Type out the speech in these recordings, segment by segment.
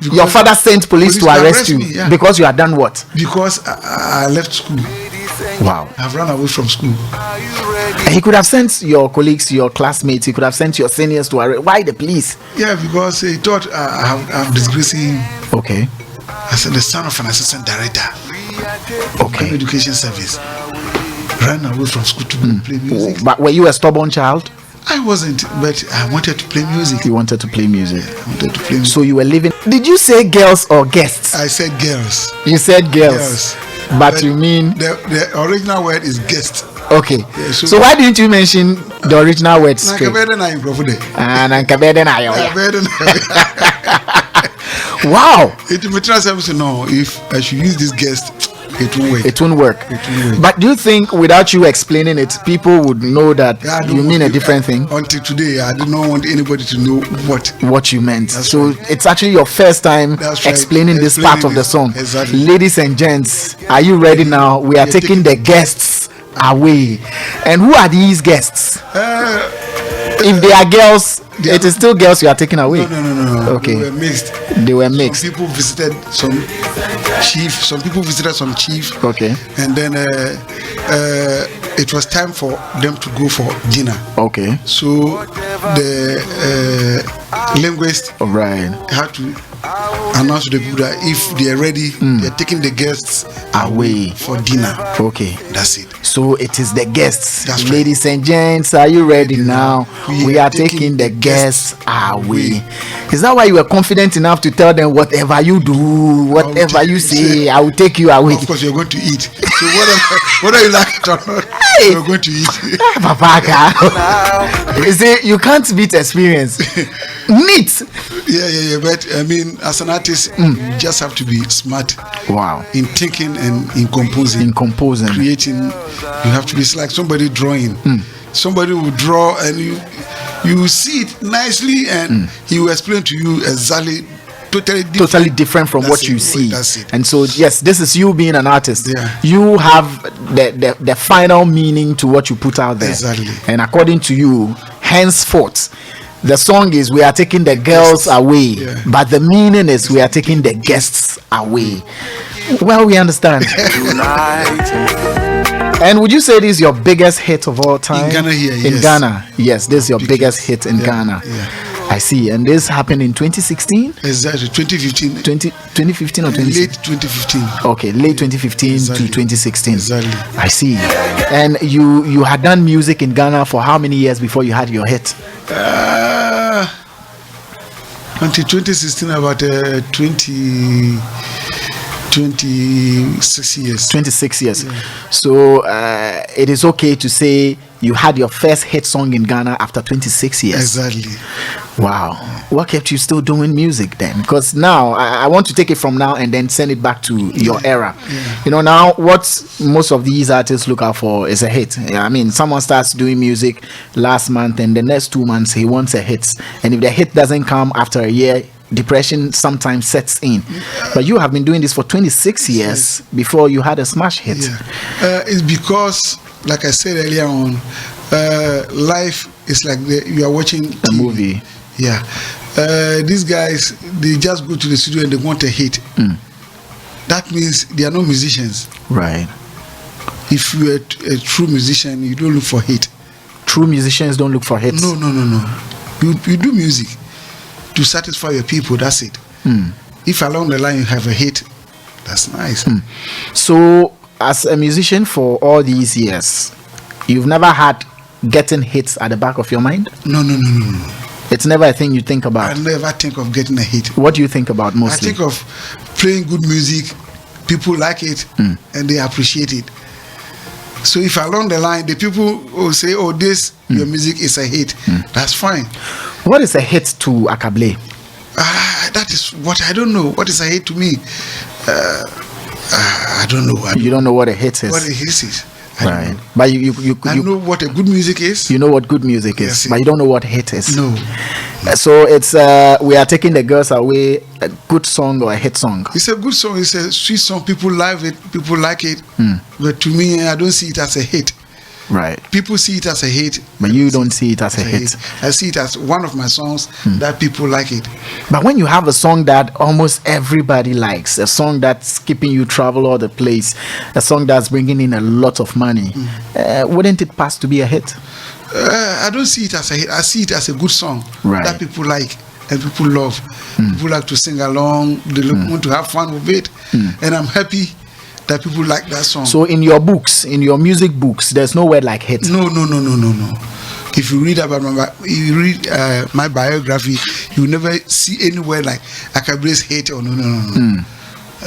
Your father sent police to arrest you because you had done what? Because I left school. Wow. I've run away from school. He could have sent your colleagues, your classmates, he could have sent your seniors to arrest. Why the police? Yeah, because he thought I'm disgracing. Okay. I said the son of an assistant director. Okay. Education service. Ran away from school to play music. But were you a stubborn child? I wasn't, but I wanted to play music. You wanted to play music. Yeah, I wanted to play music. So you were living. Did you say girls or guests? I said girls. You said girls. But you mean the original word is guest. Okay. Yeah, so why didn't you mention the original word straight? Wow. It may try to know if I should use this guest. It won't work. It won't work. But do you think without you explaining it, people would know that you mean a different thing? Until today, I did not want anybody to know what you meant. That's so right. It's actually your first time explaining this part of the song. Exactly. Ladies and gents, are you ready now? We are taking the guests away. And who are these guests? If they are girls, it is still girls you are taking away. No. Okay. They were mixed. Some people visited some chief. Some people visited some chief. Okay. And then it was time for them to go for dinner. Okay. So the linguist had to announce to the people that if they are ready, they are taking the guests away for dinner. Okay. That's it. So it is the guests. That's right. Ladies and gents, are you ready now? We are taking the guests away. Is that why you were confident enough to tell them whatever you do, whatever you say, I will take you away? Of course, you're going to eat. So whether you like it or not, you're going to eat. Papa, you see, you can't beat experience. Neat. Yeah. But I mean, as an artist, you just have to be smart. Wow. In thinking and in composing. Creating. You have to be like somebody drawing. Somebody will draw and you see it nicely and he will explain to you exactly totally different from what you see. That's it. And so yes, this is you being an artist. Yeah. You have the final meaning to what you put out there. Exactly. And according to you, henceforth, the song is we are taking the girls away, but the meaning is we are taking the guests away. Well, we understand. And would you say this is your biggest hit of all time? In Ghana here, yes. In Ghana, yes, this is your biggest hit in Ghana. Yeah. I see. And this happened in 2016? Exactly, 2015. 2015 or 2016? Late 2015. Okay, late 2015 to 2016. Exactly. I see. And you had done music in Ghana for how many years before you had your hit? Until 2016, about 26 years. 26 years. Yeah. So it is okay to say you had your first hit song in Ghana after 26 years. Exactly. Wow. What kept you still doing music then? Because now I want to take it from now and then send it back to your era. Yeah. You know, now what most of these artists look out for is a hit. I mean, someone starts doing music last month and the next 2 months he wants a hit. And if the hit doesn't come after a year, depression sometimes sets in. But you have been doing this for 26 years before you had a smash hit. It's because, like I said earlier on, life is like you are watching a movie. Yeah. These guys, they just go to the studio and they want a hit. That means they are not musicians. Right. If you are a true musician, you don't look for hit. True musicians don't look for hits? No. You do music to satisfy your people, that's it. If along the line you have a hit, that's nice. So as a musician for all these years, you've never had getting hits at the back of your mind? No. It's never a thing you think about? I never think of getting a hit. What do you think about mostly? I think of playing good music, people like it and they appreciate it. So if along the line the people will say, oh, this your music is a hit, that's fine. What is a hit to Ackah Blay? That is what I don't know. What is a hit to me? I don't know. You don't know what a hit is? What a hit is. Right. But you I know what a good music is. You know what good music is, but you don't know what hit is. No. So it's we are taking the girls away, a good song or a hit song? It's a good song. It's a sweet song. People love it. People like it. But to me, I don't see it as a hit. Right. People see it as a hit, but you don't see it as a hit. I see it as one of my songs that people like it. But when you have a song that almost everybody likes, a song that's keeping you travel all the place, a song that's bringing in a lot of money, wouldn't it pass to be a hit? I don't see it as a hit. I see it as a good song that people like and people love. People like to sing along. They want to have fun with it, and I'm happy that people like that song. So in your books, in your music books, there's no word like hit. No. If you read about my biography, you never see any word like Ackah's hit or no.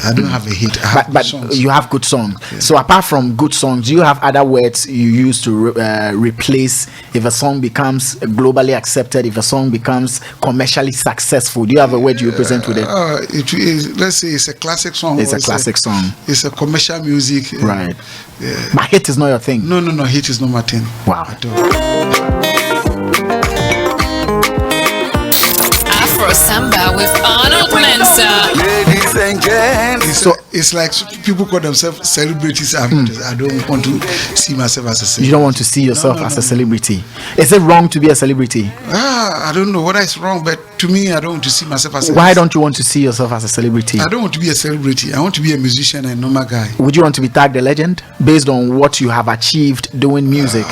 I don't have a hit. But you have good songs. Yeah. So apart from good songs, do you have other words you use to replace if a song becomes globally accepted, if a song becomes commercially successful? Do you have a word you represent with it? Let's say it's a classic song. It's a classic song. It's a commercial music. Right. Yeah. But hit is not your thing. No. Hit is not my thing. Wow. Afro Samba with Arnold Mensah. Ladies and gents. So it's like people call themselves celebrities. I don't want to see myself as a celebrity. You don't want to see yourself as a celebrity. Is it wrong to be a celebrity? I don't know whether it's wrong, but to me, I don't want to see myself as a Why don't you want to see yourself as a celebrity? I don't want to be a celebrity. I want to be a musician and normal guy. Would you want to be tagged a legend based on what you have achieved doing music?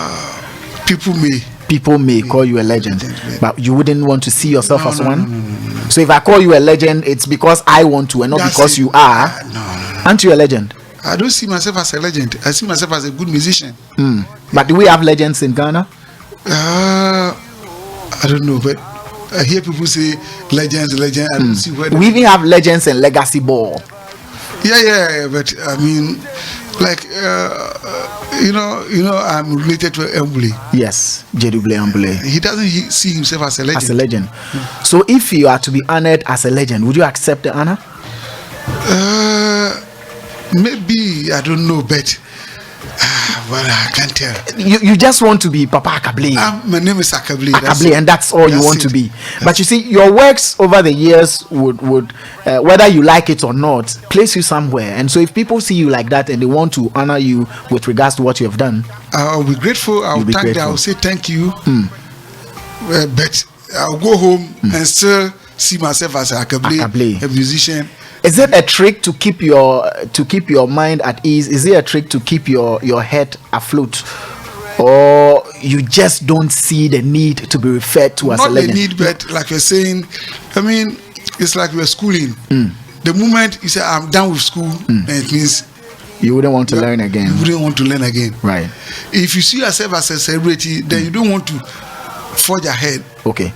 People may call you a legend, but you wouldn't want to see yourself as one? No. So if I call you a legend, it's because I want to and not because you are. No. Aren't you a legend? I don't see myself as a legend. I see myself as a good musician. But do we have legends in Ghana? I don't know, but I hear people say legends. I don't see where we even have legends in legacy ball. Yeah, but I mean, like I'm related to Blay. Yes, Blay. He doesn't see himself as a legend. As a legend. So if you are to be honored as a legend, would you accept the honor? Maybe, I don't know, but well, I can't tell. You just want to be Papa Ackah. My name is Ackah Blay. And that's all you want to be. But you see, your works over the years would whether you like it or not, place you somewhere. And so if people see you like that and they want to honor you with regards to what you have done, I'll be grateful. I'll thank them. I'll say thank you. But I'll go home and still see myself as Ackah Blay, a musician. Is it a trick to keep your mind at ease? Is it a trick to keep your head afloat? Or you just don't see the need to be referred to as a legend? Not the need, but like you're saying, I mean, it's like we're schooling. The moment you say, I'm done with school, it means you wouldn't want to learn again. You wouldn't want to learn again. Right. If you see yourself as a celebrity, then you don't want to forge ahead. Okay.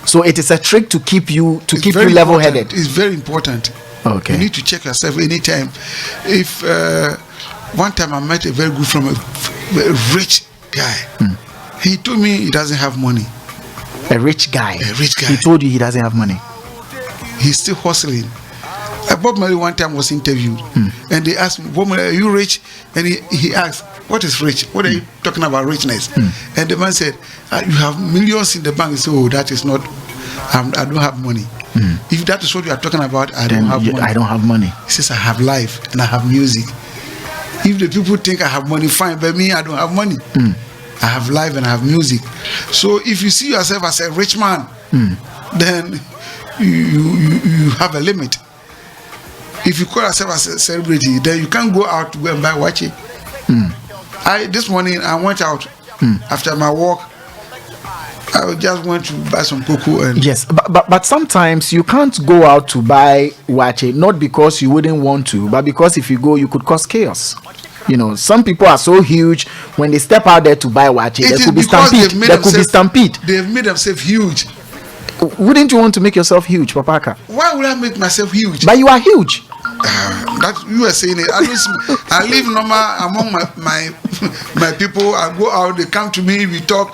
So it is a trick to keep you level-headed. It's very important. Okay. You need to check yourself anytime. If one time I met a very good friend, a rich guy. He told me he doesn't have money. A rich guy. He told you he doesn't have money. He's still hustling. Bob Marley one time was interviewed, and they asked me, Bob Marley, are you rich? And he asked, what is rich? What are you talking about richness? And the man said, you have millions in the bank. He said, oh, that is not, I don't have money. If that is what you are talking about, I don't have money. I don't have money. He says, I have life and I have music. If the people think I have money, fine, but me, I don't have money. I have life and I have music. So if you see yourself as a rich man, then you have a limit. If you call yourself as a celebrity, then you can't go out to go and buy watch it. This morning I went out after my walk. I just went to buy some cocoa and yes, but sometimes you can't go out to buy wache, not because you wouldn't want to, but because if you go, you could cause chaos. You know, some people are so huge when they step out there to buy wache, there could be stampede. They've made themselves huge. Wouldn't you want to make yourself huge, Papa Ackah? Why would I make myself huge? But you are huge. That you are saying it. I live normal among my people. I go out, they come to me, we talk.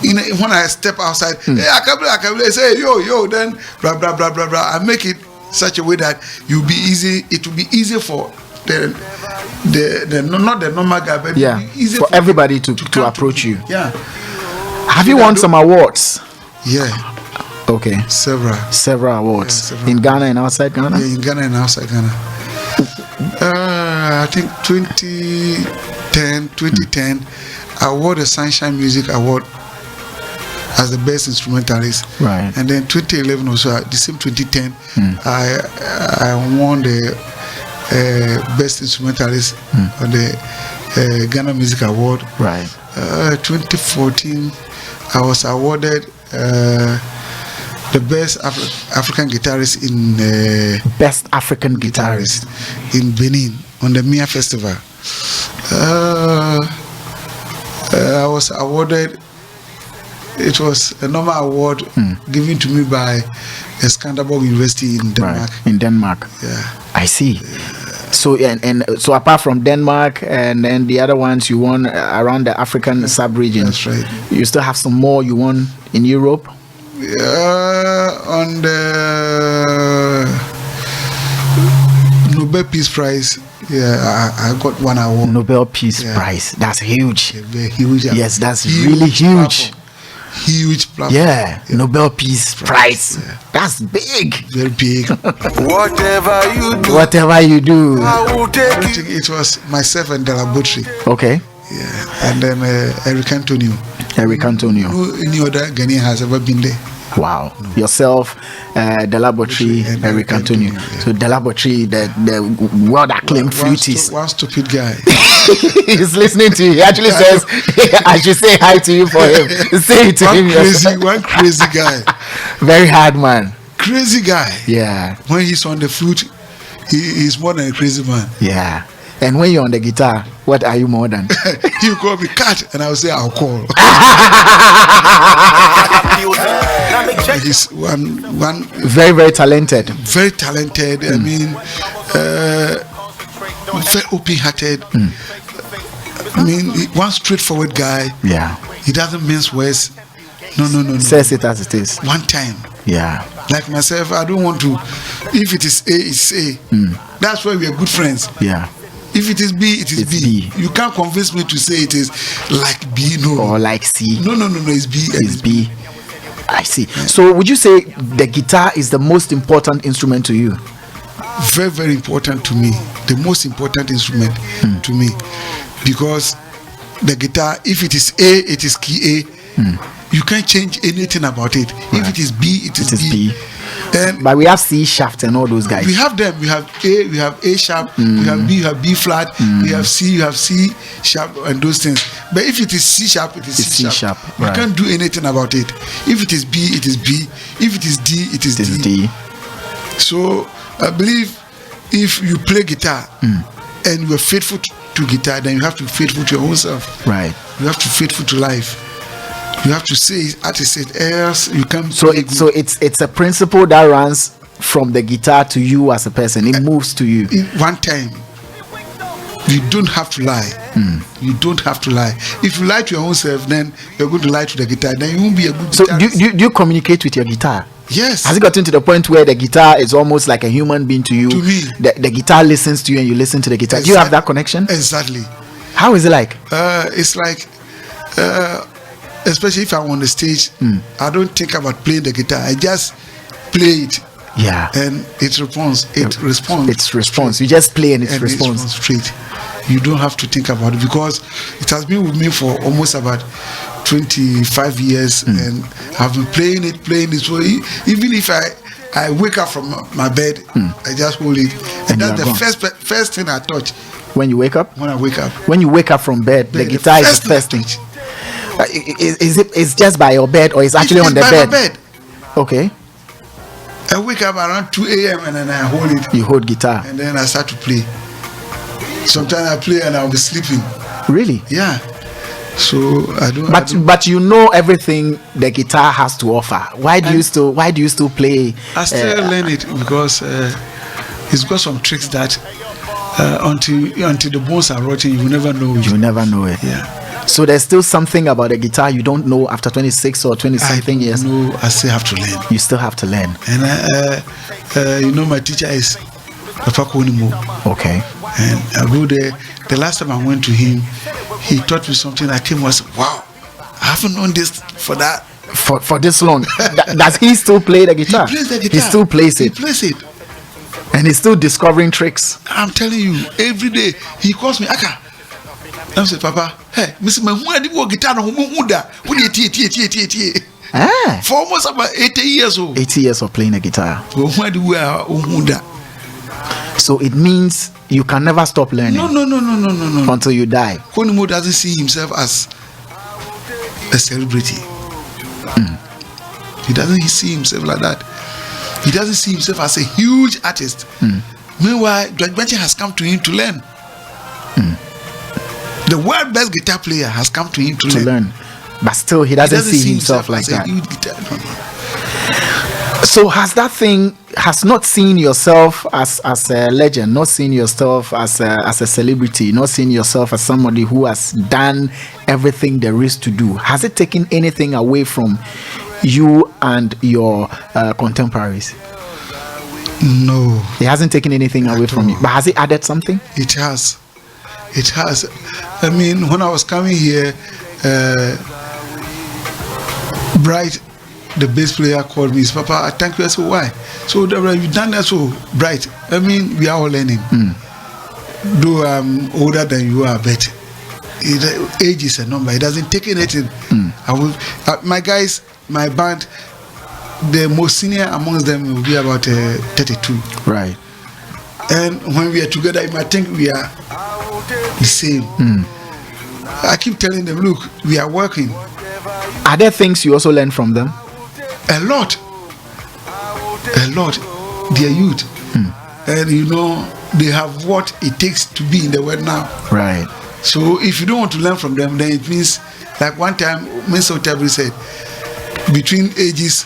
When I step outside, hey, Ackah Blay, say yo, then blah blah blah blah blah. I make it such a way that you'll be easy. It will be easy for the not the normal guy, but easy for everybody to approach you. Yeah. Have you won some awards? Yeah. Okay. Several awards. In Ghana and outside Ghana? Yeah, in Ghana and outside Ghana. I think 2010, I won the Sunshine Music Award as the best instrumentalist. Right. And then 2011 also, the same 2010, I won the best instrumentalist on the Ghana Music Award. Right. 2014, I was awarded the best African guitarist in best African guitarist in Benin on the Mia Festival. I was awarded. It was a normal award given to me by Skanderborg University in Denmark. Right. In Denmark. Yeah. I see. So and so apart from Denmark and then the other ones you won around the African sub-region. That's right. You still have some more you won in Europe? On the Nobel Peace Prize, I got one award. Nobel Peace Prize. That's huge. Huge. Yes, that's really huge. Huge platform. Yeah, Nobel Peace Prize. Yeah. That's big. Very big. Whatever you do, I will take it. It was myself and the laboratory. Okay. Yeah, and then Eric Antonio. No any other Ghanaian has ever been there. Wow. No. Yourself, the laboratory, and Eric Antonio. Yeah. So the laboratory, the world acclaimed flutist. One stupid guy. He's listening to you. He actually says, I should say hi to you for him. Say it to him. One crazy guy. Very hard man. Crazy guy. Yeah. When he's on the flute, he's more than a crazy man. Yeah. And when you're on the guitar, what are you more than? He'll call me cat, and I'll say I'll call. He's one very, very talented. Very talented. I mean, very open-hearted. I mean, one straightforward guy. Yeah. He doesn't mince words. No. Says it as it is. One time. Yeah. Like myself, I don't want to. If it is A, it's A. That's why we are good friends. Yeah. If it is B, it is B. You can't convince me to say it is like B. No. Or like C. No. It's B. It's B. I see. Yeah. So would you say the guitar is the most important instrument to you? Very, very important to me. The most important instrument to me. Because the guitar, if it is A, it is key A. You can't change anything about it. Right. If it is B, it is B. But we have C sharp and all those guys. We have them. We have A. We have A sharp. We have B. We have B flat. We have C. You have C sharp and those things. But if it is C sharp, it is C sharp. Right. You can't do anything about it. If it is B, it is B. If it is D, it is D. So I believe if you play guitar and you are faithful to guitar, then you have to be faithful to your own self. Right. You have to be faithful to life. You have to say it as it else you can. So it's a principle that runs from the guitar to you as a person. It moves to you. One time, you don't have to lie. You don't have to lie. If you lie to your own self, then you're going to lie to the guitar. Then you won't be a good guitarist. So do you communicate with your guitar? Yes. Has it gotten to the point where the guitar is almost like a human being to you? To me. The guitar listens to you and you listen to the guitar. Do you have that connection? Exactly. How is it like? It's like, especially if I'm on the stage, I don't think about playing the guitar. I just play it. Yeah. And it responds. It responds. You just play and it responds straight. You don't have to think about it because it has been with me for almost about 25 years and I've been playing it. So even if I wake up from my bed, I just hold it. And that's the first thing I touch. When you wake up? When I wake up. When you wake up from bed, the guitar is the first thing. It's just by your bed or it's actually on the bed? My bed. Okay. I wake up around 2 a.m. and then I hold it. You hold guitar. And then I start to play. Sometimes I play and I'll be sleeping. Really? Yeah. So I don't. But you know everything the guitar has to offer. Why do you still play? I still learn it because it's got some tricks that until the bones are rotting, you will never know it. You will never know it. Yeah. So there's still something about the guitar you don't know after 26 or 20 something years. No, I still have to learn. You still have to learn. And my teacher is Papa Konimo. Okay. And I go there. The last time I went to him, he taught me something. I came and was, wow, I haven't known this for that. For this long. Does he still play the guitar? He plays the guitar. He still plays it. He plays it. And he's still discovering tricks. I'm telling you, every day he calls me, Ackah, I said, Papa, hey, Miss Mahmoud, you guitar no Muda. What do you for almost about 80 years old. 80 years of playing a guitar. Why do we are Muda? So it means you can never stop learning. No. Until you die. Konimo doesn't see himself as a celebrity. He doesn't see himself like that. He doesn't see himself as a huge artist. Meanwhile, George Benson has come to him to learn. The world best guitar player has come to him to learn. But still, he doesn't see himself like that. So has not seen yourself as a legend, not seen yourself as a celebrity, not seen yourself as somebody who has done everything there is to do? Has it taken anything away from you and your contemporaries? No. It hasn't taken anything away from you. But has it added something? It has. I mean, when I was coming here, Bright, the bass player, called me. He said, Papa, I thank you. I said, why? So you've done that so bright. I mean, we are all learning. Though I'm older than you are, but age is a number. It doesn't take anything. My guys, my band, the most senior amongst them will be about 32. Right. And when we are together, you might think we are the same. I keep telling them, look, we are working. Are there things you also learn from them? A lot. They are youth. And they have what it takes to be in the world now. Right. So if you don't want to learn from them, then it means, like one time, Mr. Otabri said, between ages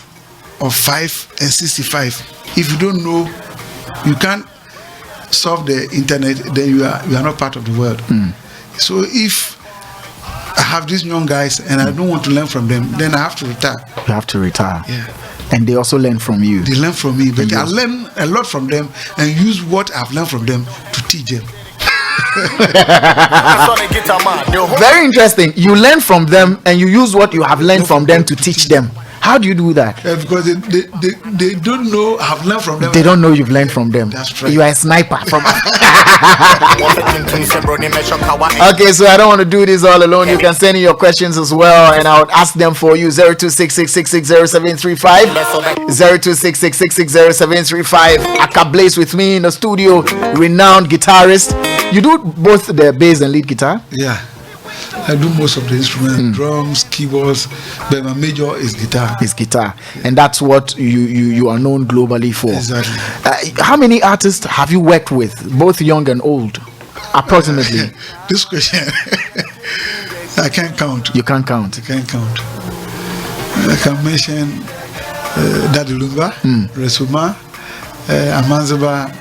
of 5 and 65, if you don't know, you can't solve the internet, then you are not part of the world. So if I have these young guys and I don't want to learn from them, then I have to retire. You have to retire. Yeah. And they also learn from you. They learn from me, but I learn a lot from them and use what I've learned from them to teach them. Very interesting. You learn from them and you use what you have learned from them to teach them. How do you do that? Because they don't know I've learned from them. They don't know you've learned from them. That's right. You are a sniper. Okay, so I don't want to do this all alone. You can send in your questions as well, and I would ask them for you. 0266660735. 0266660735. Ackah Blay with me in the studio, renowned guitarist. You do both the bass and lead guitar? Yeah. I do most of the instruments, drums, keyboards, but my major is guitar. It's guitar, and that's what you are known globally for. Exactly. How many artists have you worked with, both young and old, approximately? This question, I can't count. You can't count. I can't count. I can mention Daddy Lumba, Resuma, Amanzaba,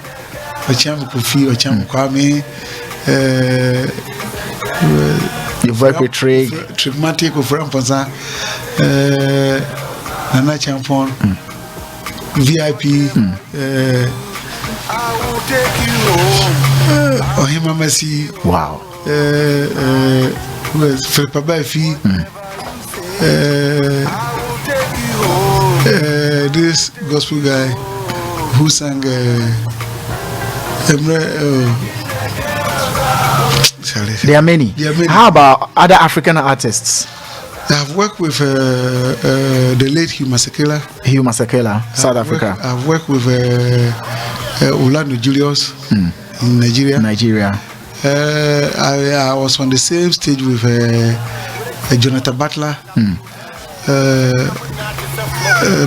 Ocham Kofi, Ocham Kwame. You've worked with Trigmatic of Ramposa, Nana Champon, VIP, Ohima Messi. Wow. Who is Philippa Bafi? This gospel guy who sang There are many. How about other African artists? I've worked with the late Hugh Masekela. South Africa. I've worked with Orlando Julius in Nigeria. I was on the same stage with Jonathan Butler.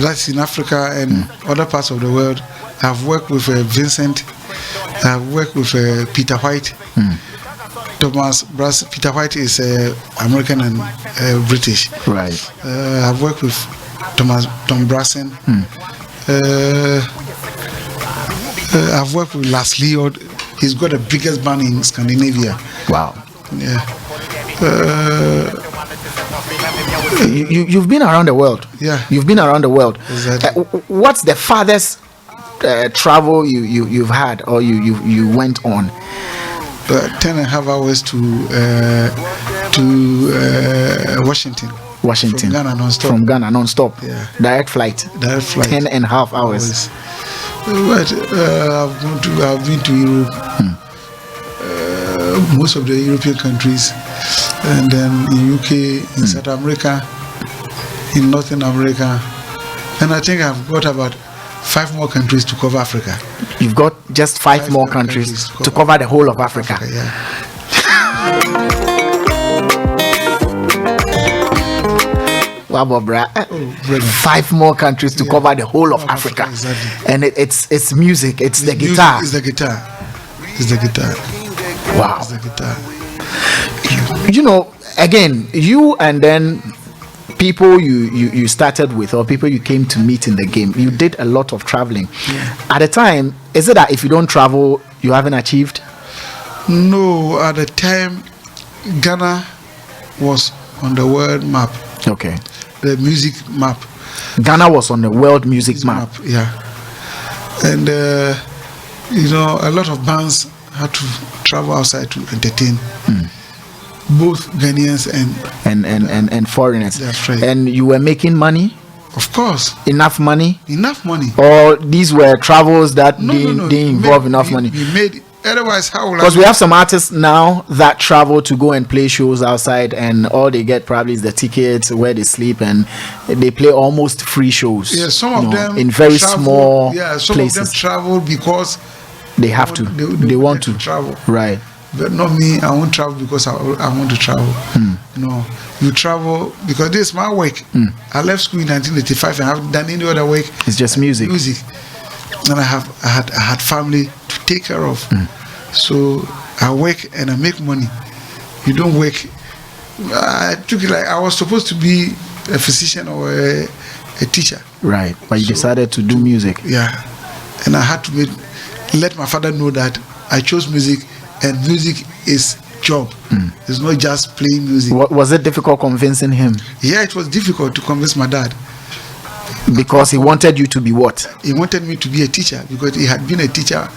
That's in Africa and other parts of the world. I've worked with Vincent. I've worked with Peter White. Thomas Brass. Peter White is American and British. Right. I've worked with Tom Brassen. I've worked with Lars Leod. He's got the biggest band in Scandinavia. Wow. Yeah. You've been around the world. Yeah. You've been around the world. Exactly. What's the farthest travel you've had or you went on? 10.5 hours to Washington. From Ghana non-stop. Yeah. Direct flight. 10.5 hours. But I've been to Europe. most of the European countries, and then in UK, in South America, in Northern America, and I think I've got about 5 more countries to cover Africa. You've got just 5 more countries to cover the whole of Africa. Yeah. Wow, brother. 5 more countries to cover the whole of Africa. Exactly. And it's music. It's the guitar. It's the guitar. It's the guitar. Wow. It's the guitar. You know, again, you and then people you started with, or people you came to meet in the game, you did a lot of traveling. At the time, is it that if you don't travel, you haven't achieved? No, at the time, Ghana was on the world map. Okay. The music map. Ghana was on the world music map. Yeah. And, you know, a lot of bands had to travel outside to entertain. Both Ghanaians and foreigners. That's right. And you were making money? Of course. Enough money? Enough money. Or these were travels that No. didn't involve enough money? We made, otherwise how would Because we have some artists now that travel to go and play shows outside, and all they get probably is the tickets, where they sleep, and they play almost free shows. Yeah, some of them in very travel, small some places. of them travel because they have to. They want to travel. Right. But not me. I won't travel because I want to travel. No, you travel because this is my work. I left school in 1985 and haven't done any other work. It's just music. And I had family to take care of. So I work and I make money. You don't work. I took it like I was supposed to be a physician or a teacher. Right, but you decided to do music. Yeah, and I had to let my father know that I chose music. And music is job. It's not just playing music. Was it difficult convincing him? Yeah, it was difficult to convince my dad. Because he wanted you to be what? He wanted me to be a teacher because he had been a teacher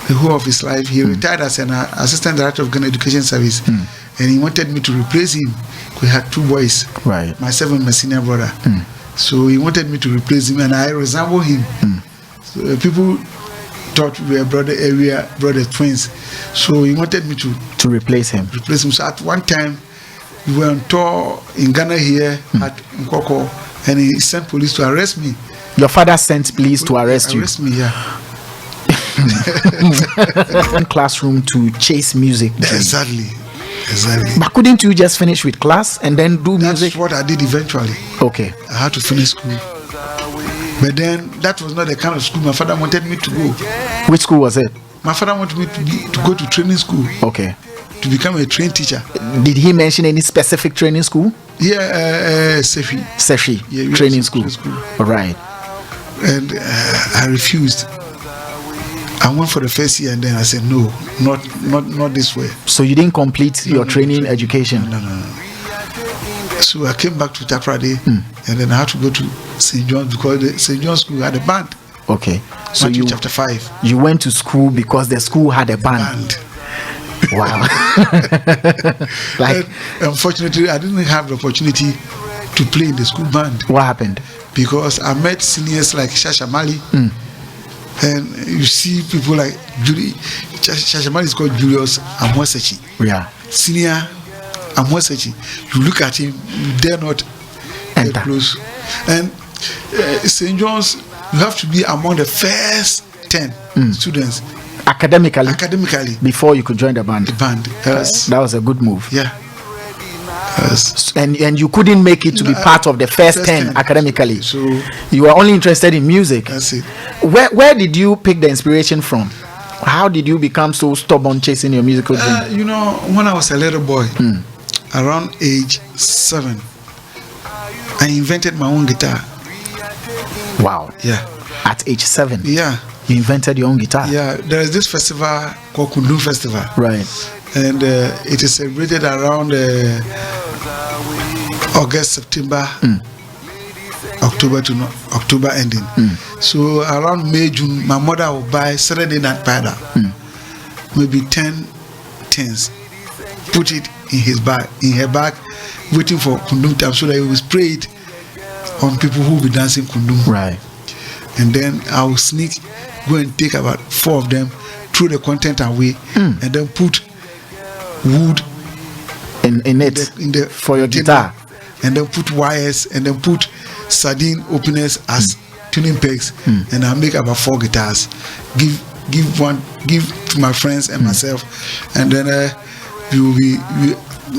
the whole of his life. He retired as an assistant director of Ghana Education Service. And he wanted me to replace him. We had 2 boys. Right. Myself and my senior brother. So he wanted me to replace him, and I resemble him. So people thought we were brother twins, so he wanted me to replace him. So at one time, we were on tour in Ghana here at Nkoko, and he sent police to arrest me. Your father sent police to arrest you? Arrest me, yeah. Classroom to chase music. Exactly. But couldn't you just finish with class and then do music? That's what I did eventually. Okay. I had to finish school. But then that was not the kind of school my father wanted me to go. Which school was it? My father wanted me to go to training school. Okay. To become a trained teacher. Did he mention any specific training school? Yeah, Sefi. Yeah, training school. All right. And I refused. I went for the first year, and then I said no, not this way. So you didn't complete your training education? No. So I came back to Taprade, and then I had to go to St. John's because the St. John's school had a band. Okay. So Matthew chapter 5. You went to school because the school had a band. Wow. And unfortunately, I didn't have the opportunity to play in the school band. What happened? Because I met seniors like Shasha Mali, and you see people like Shasha Mali is called Julius Amwasechi. Yeah. Senior Amwasechi. You look at him, you dare not get close. And St. John's, you have to be among the first 10 students. Academically. Before you could join the band. That was a good move. Yeah. Yes. And you couldn't make it to be part of the first 10 academically. So you were only interested in music. That's it. Where did you pick the inspiration from? How did you become so stubborn chasing your musical dream? You know, when I was a little boy, around age 7, I invented my own guitar. Wow. Yeah. At age 7? Yeah. You invented your own guitar? Yeah. There is this festival called Kundum Festival. Right. And it is celebrated around August, September, October ending. So around May, June, my mother will buy Saturday night powder, maybe 10 tins, put it in her bag, waiting for Kundum time so that it will spray it on people who will be dancing Kundum. Right. And then I will go and take about 4 of them, throw the content away, and then put wood in it for your guitar, and then put wires, and then put sardine openers as tuning pegs, and I make about 4 guitars. Give to my friends and myself, and then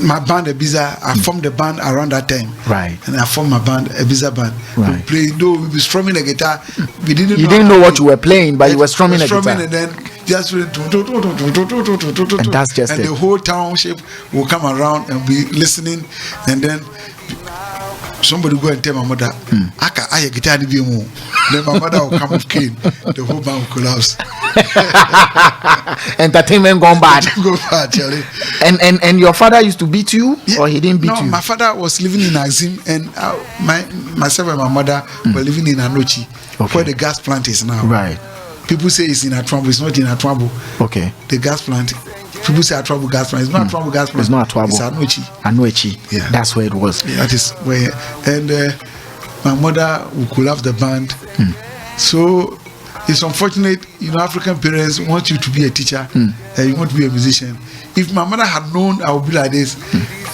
my band Ibiza. I formed the band around that time, right? And I formed my band Ibiza band. Right. We play, though we be strumming the guitar. We didn't. You didn't know what you were playing, but you were strumming a guitar. And then just and that's just and it. the whole township will come around and be listening, and then somebody go and tell my mother, Ackah, I guitar the BMO. Then my mother will come with cane. The whole band will collapse. Entertainment gone bad. Go bad, Charlie. And your father used to beat you, or he didn't beat you? No, my father was living in Axim, and myself and my mother were living in Anochi, where the gas plant is now. Right. People say it's in Atwabo. It's not in Atwabo. Okay. The gas plant. People say Atwabo gas plant. It's not Atwabo gas plant. It's not Atwabo. It's Anochi. Anochi. Yeah. That's where it was. Yeah, that is where. And my mother would collapse the band. So it's unfortunate, African parents want you to be a teacher and you want to be a musician. If my mother had known I would be like this,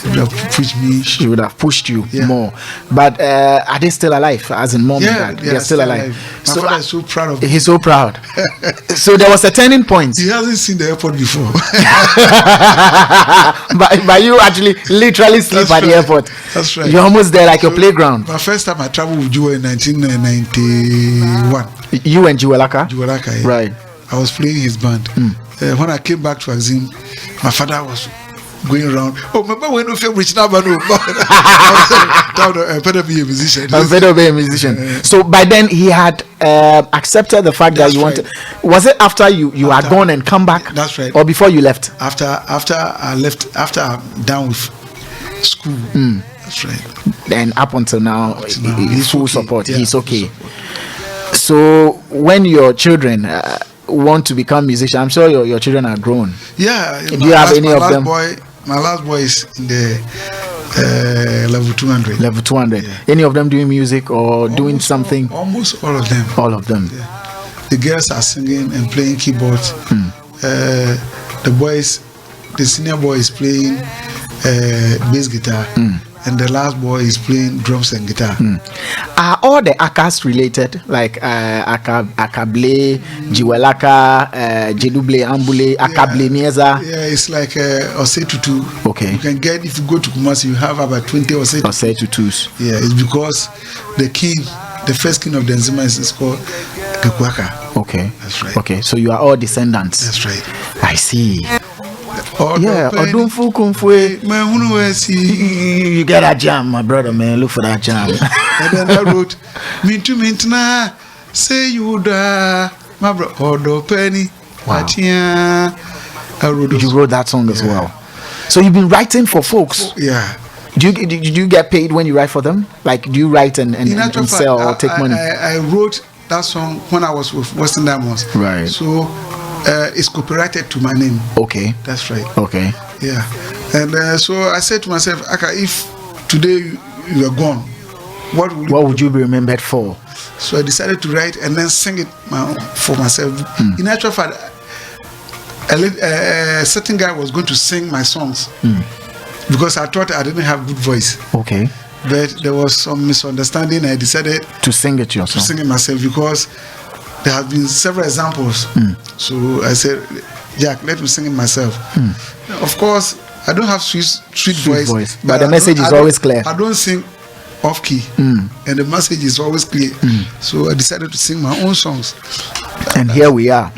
she would have pushed me. She would have pushed you more. But are they still alive? As in mom and dad? They're still alive. My father is so proud of me. He's so proud. So there was a turning point. He hasn't seen the airport before. but you actually literally sleep at the airport. That's right. You're almost there, like your playground. My first time I traveled with Jewel in 1991. You and Jewel Ackah? Jewel Ackah, yeah. Right. I was playing his band. When I came back to Axim, my father was going around. Oh, my boy, no feel rich now, but no. I better be a musician. So by then he had accepted the fact that you wanted. Was it after you had gone and come back? That's right. Or before you left? After I left, after I'm done with school. That's right. And up until now, he's full support. Yeah, he's okay. Support. So when your children want to become musicians, I'm sure your children are grown. Yeah. Do you have any of them? My last boy is in the level 200. Level 200. Yeah. Any of them doing music or doing something? Almost all of them. All of them. Yeah. The girls are singing and playing keyboards. The senior boy is playing bass guitar. And the last boy is playing drums and guitar. Are all the Ackahs related? Like Ackah Blay, Jewel Ackah, Jedu Blay, Ambule, Ackah Blay Mieza? Yeah, it's like Osei Tutu. Okay. You can get, if you go to Kumasi, you have about 20 Osei Tutus. Yeah, it's because the first king of the Nzima is called Ackah. Okay. That's right. Okay, so you are all descendants. That's right. I see. Yeah, you get a jam, my brother, man. Look for that jam. And then I wrote, Mintu say you da, my brother, Odo Penny. Wow. You wrote that song as well. So you've been writing for folks. Yeah. Do you get paid when you write for them? Like, do you write and sell or take money? I wrote that song when I was with Western Diamonds. Right. So it's copyrighted to my name. Okay. That's right. Okay. Yeah. And so I said to myself, Ackah, if today you are gone, what would you be remembered for? So I decided to write and then sing it for myself. In actual fact, a certain guy was going to sing my songs because I thought I didn't have good voice. Okay. But there was some misunderstanding. I decided to sing it yourself. To sing it myself because there have been several examples. So I said, Jack, let me sing it myself. Of course, I don't have sweet voice, but the message is always clear. I don't sing off key, and the message is always clear. So I decided to sing my own songs. And here we are.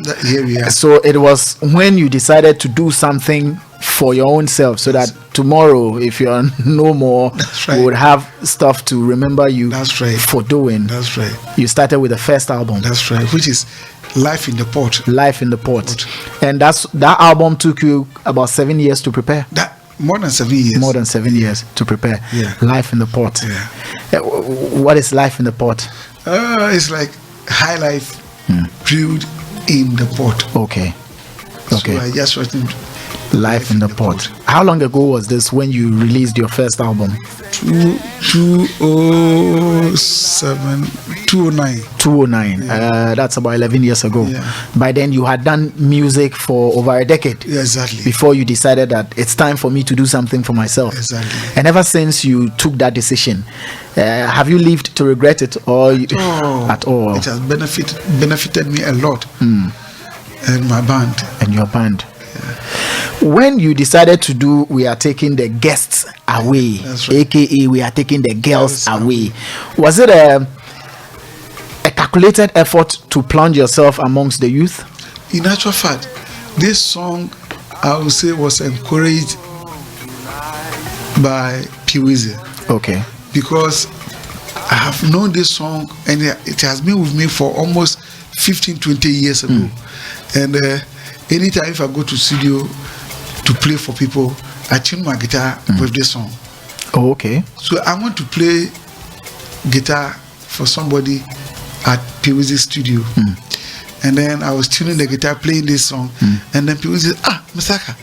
So it was when you decided to do something for your own self, so that tomorrow, if you're no more, right, we would have stuff to remember you for doing. That's right. You started with the first album. That's right, which is Life in the Port. Life in the Port. And that album took you about 7 years to prepare. More than 7 years. More than 7 years to prepare. Yeah. Life in the Port. Yeah. What is Life in the Port? It's like high life brewed in the pot. Okay. So I just Life in the Pot. How long ago was this when you released your first album? 2009. That's about 11 years ago. Yeah. By then you had done music for over a decade. Yeah, exactly. Before you decided that it's time for me to do something for myself. Exactly. And ever since you took that decision, have you lived to regret it or at all? It has benefited me a lot. And my band. And your band. When you decided to do We Are Taking the Guests Away, That's right. aka We Are Taking the Girls Away, was it a calculated effort to plunge yourself amongst the youth? In actual fact, this song I would say was encouraged by Piwizi. Okay. Because I have known this song and it has been with me for almost 15-20 years ago. And anytime if I go to studio to play for people, I tune my guitar with this song. Oh, okay. So I want to play guitar for somebody at Piwizi's studio. And then I was tuning the guitar, playing this song. And then Piwizi said, Mr. Ackah,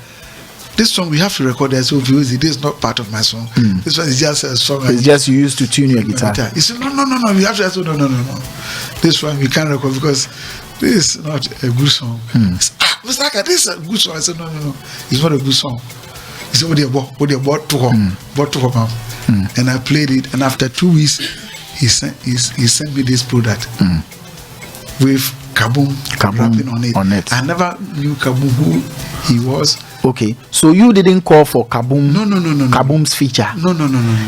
this song we have to record that. So Piwizi, this is not part of my song. This one is just a song. It's just you used to tune your guitar. He said, no, we have to. I said, no. This one we can't record because this is not a good song. Mr. Ackah, this is a good song. I said, no, it's not a good song. He said, what do you bought to him? And I played it, and after 2 weeks, he sent me this product with Kaboom rapping on it. I never knew Kaboom who he was. Okay, so you didn't call for Kaboom? No. Kaboom's feature? No.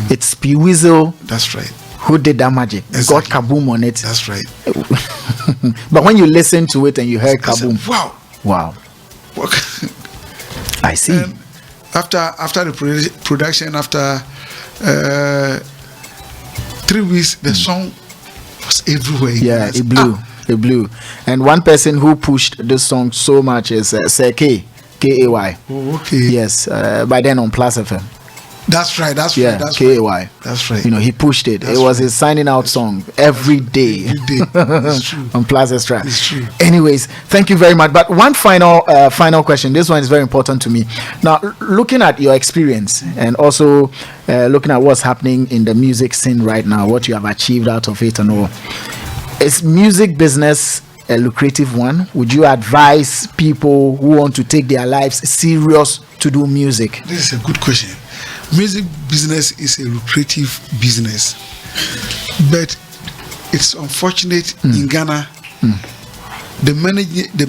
It's Piwizi. That's right. Who did that magic? Exactly. Got Kaboom on it. That's right. But when you listened to it and you heard Kaboom, said, wow. I see. And after the production, after 3 weeks, the song was everywhere. Yeah, it blew. It blew. And one person who pushed this song so much is Sir K. K-A-Y. Oh, okay. Yes, by then on Plus FM. That's right. K-A-Y. That's right. You know, he pushed it. It was his signing out song every day. It's true. On Plus Extra. It's true. Anyways, thank you very much. But one final question. This one is very important to me. Now, looking at your experience and also looking at what's happening in the music scene right now, what you have achieved out of it and all, is music business a lucrative one? Would you advise people who want to take their lives serious to do music? This is a good question. Music business is a lucrative business, but it's unfortunate in Ghana. The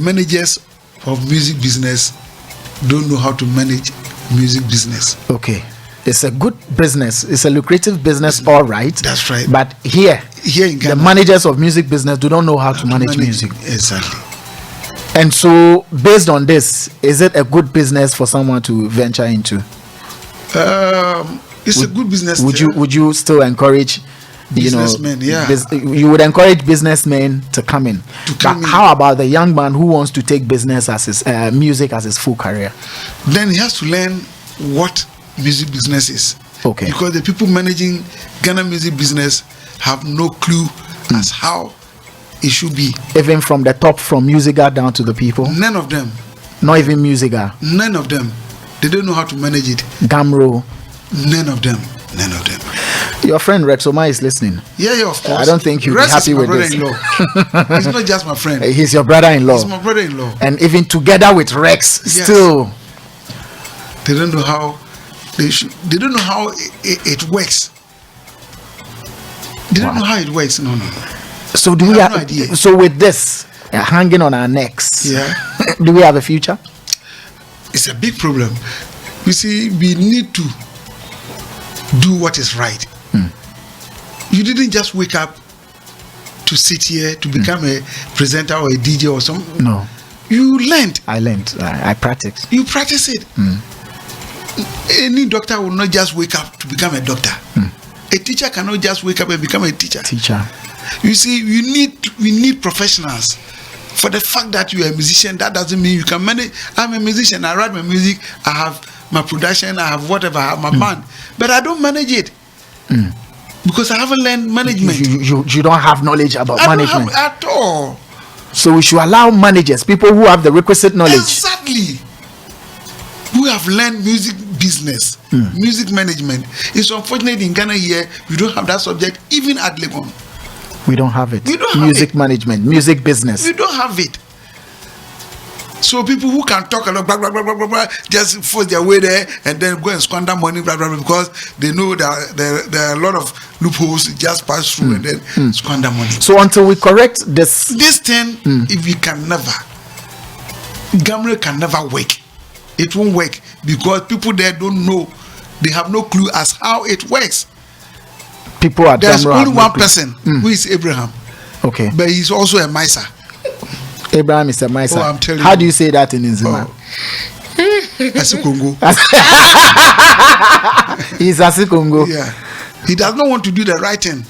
managers of music business don't know how to manage music business. Okay, it's a good business. It's a lucrative business, all right. That's right. But here in Ghana, the managers of music business don't know how to manage music. Exactly. And so, based on this, is it a good business for someone to venture into? It's a good business. Would you still encourage businessmen? You would encourage businessmen to come in. How about the young man who wants to take business as his music as his full career? Then he has to learn what music business is. Okay. Because the people managing Ghana music business have no clue as how it should be. Even from the top, from Musica down to the people? None of them. Not even Musica? None of them. They don't know how to manage it. Gamro? None of them. Your friend Rexoma is listening. Yeah, of course. I don't think you'll be happy with this. He's not just my friend. He's your brother-in-law. He's my brother-in-law. And even together with Rex, still. They don't know how they don't know how it works. They don't know how it works. No. So do we have no idea. So with this hanging on our necks, do we have a future? It's a big problem. You see, we need to do what is right. You didn't just wake up to sit here to become a presenter or a DJ or something. No. You learned. I learned. I practiced. You practice it. Any doctor will not just wake up to become a doctor. A teacher cannot just wake up and become a teacher. You see, we need professionals. For the fact that you are a musician, that doesn't mean you can manage. I'm a musician. I write my music. I have my production. I have whatever. I have my band, but I don't manage it because I haven't learned management. You don't have knowledge about management at all. So we should allow managers, people who have the requisite knowledge. Exactly. We who have learned music business, music management. It's unfortunate in Ghana here, we don't have that subject, even at Legon. We don't have it. We don't have music it. management, music business. We don't have it. So people who can talk a lot, blah, blah, blah, blah, blah, blah, just force their way there and then go and squander money, blah, blah, blah, because they know that there are a lot of loopholes, just pass through and then squander money. So until we correct this thing, if we can never, Gamre can never work. It won't work because people there don't know. They have no clue as how it works. People at There's Gamro only one person who is Abraham. Okay. But he's also a miser. Abraham is a miser. Oh, I'm telling How you. do you say that in Nzima? Asikongo. He's Asikongo. Yeah. He does not want to do the right thing.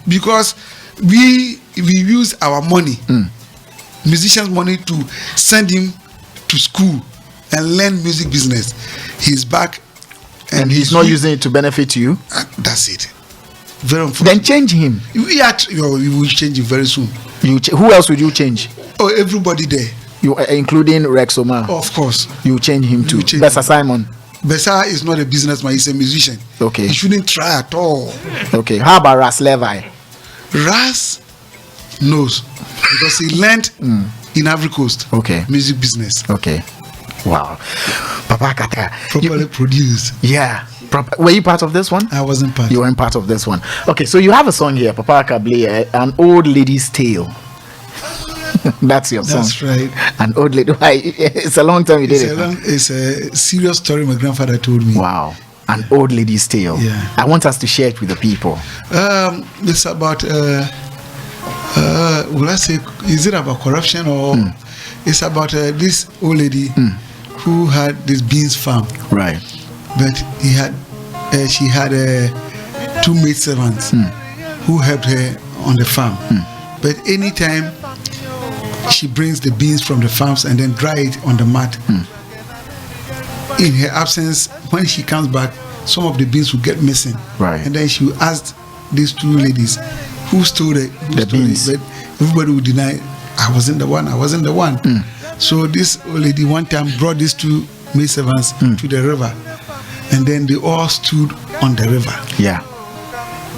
Because we use our money, musicians' money, to send him to school and learn music business. He's back And he's not using it to benefit you. That's it. Very unfortunate. Then change him. We will change it very soon. Who else would you change? Oh, everybody there. You, including Rex Omar. Of course. You change him too. change Bessa him. Simon. Bessa is not a businessman, he's a musician. Okay. He shouldn't try at all. Okay. How about Ras Levi? Ras knows because he learned in Ivory Coast. Okay. Music business. Okay. Wow. Papa Kata. Properly produced. Yeah. Were you part of this one? I wasn't part. You weren't part of this one. Okay, so you have a song here, Papa Ackah, Blay, An Old Lady's Tale. That's your song. That's right. An old lady. Why? It's a long time you did it. It's a serious story my grandfather told me. Wow. An old lady's tale. Yeah. I want us to share it with the people. It's about will I say, is it about corruption or it's about this old lady who had this beans farm. Right. But she had two maid servants who helped her on the farm. But anytime she brings the beans from the farms and then dry it on the mat, in her absence, when she comes back, some of the beans will get missing. Right. And then she will ask these two ladies who stole the beans. But everybody would deny, I wasn't the one. So this old lady one time brought these two maid servants to the river. And then they all stood on the river. Yeah.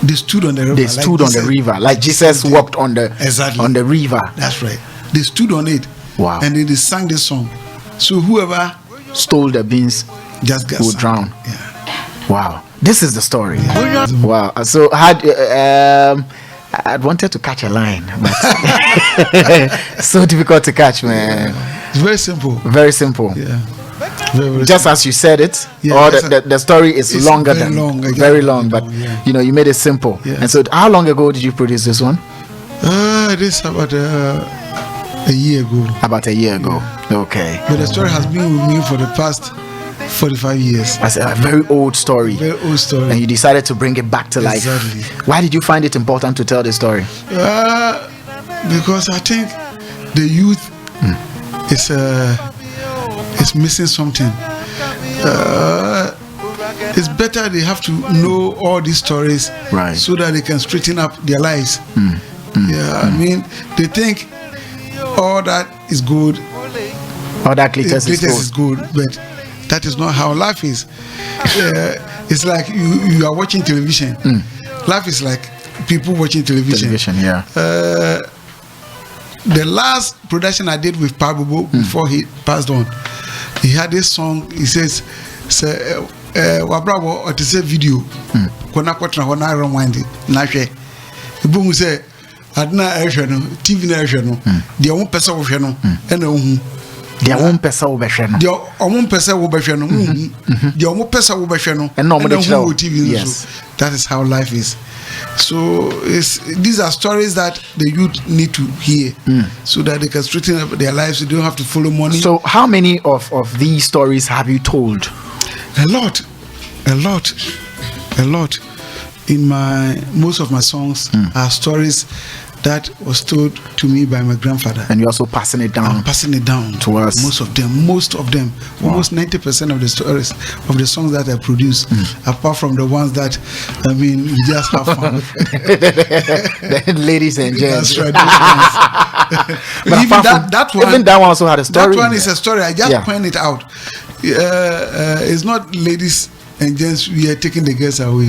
They stood on the river. They stood on the river, like Jesus walked on the river. That's right. They stood on it. Wow. And then they sang this song. So whoever stole the beans just got would drown. Yeah. Wow. This is the story. Wow. So I wanted to catch a line, but so difficult to catch, man. It's very simple. Very simple. Yeah. Very just as you said it, yeah, or the story is longer than very long, but yeah. You made it simple. Yeah. And so, how long ago did you produce this one? This about a year ago. About a year ago. Yeah. Okay. But the story has been with me for the past 45 years. That's a very old story. Very old story. And you decided to bring it back to life. Exactly. Why did you find it important to tell the story? Because I think the youth is missing something. It's better they have to know all these stories, right, so that they can straighten up their lives. I mean, they think all that is good, all that glitters is good, but that is not how life is. It's like you are watching television. Life is like people watching television. Yeah. The last production I did with Pablo before he passed on, he had this song. He says, "Wabrabo or to say video, kona kwatra hona rewind na hwe." Ibu say, "Adna ehwe no, TV na ehwe no, de won pese wo hwe no, e na ohu." De won pese wo behwe no. De won pese wo behwe no, de won pese wo behwe no, e na omo de chiro TV. Yes. That is how life is. So these are stories that the youth need to hear, so that they can straighten up their lives. They don't have to follow money. So how many of these stories have you told? A lot. In most of my songs are stories that was told to me by my grandfather. And you're also passing it down. I'm passing it down to us. Most of them. Wow. Almost 90% of the stories of the songs that I produce, apart from the ones that, I mean, we just have fun. Ladies and gents. That's right. Even that one also had a story. That one is a story. I just point it out. It's not ladies and gents. We are taking the girls away.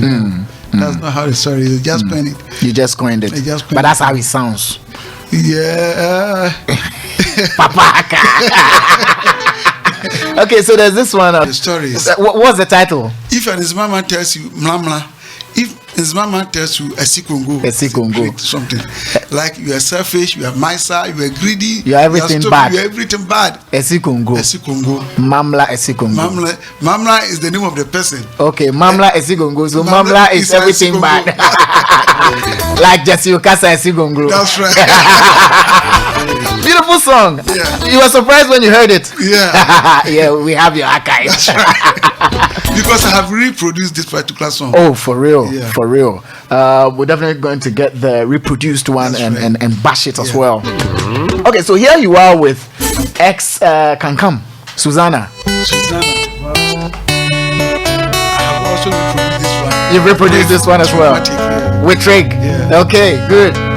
That's not how the story is. Just coined it. You just coined it. But that's how it sounds. Yeah. Papa Ackah. Okay, so there's this one. The story is. What's the title? If his mama tells you mlamla, if his mama tells you esikongo, something like you are selfish, you are miser, you are greedy, you are everything bad. You are everything bad. Esikongo. Mamla esikongo. Mamla is the name of the person. Okay, mamla esikongo. So mamla is everything bad. Like Jesse Okasa esikongo. That's right. Beautiful song. Yeah. You were surprised when you heard it. Yeah. Yeah, we have your archive. That's right. Because I have reproduced this particular song. Oh, for real. Yeah. For real. We're definitely going to get the reproduced one and bash it as well. Okay, so here you are with ex Kankam, Susanna. Well, I have also reproduced this one. You've reproduced this one as well. Yeah. With Trig. Yeah. Okay, good.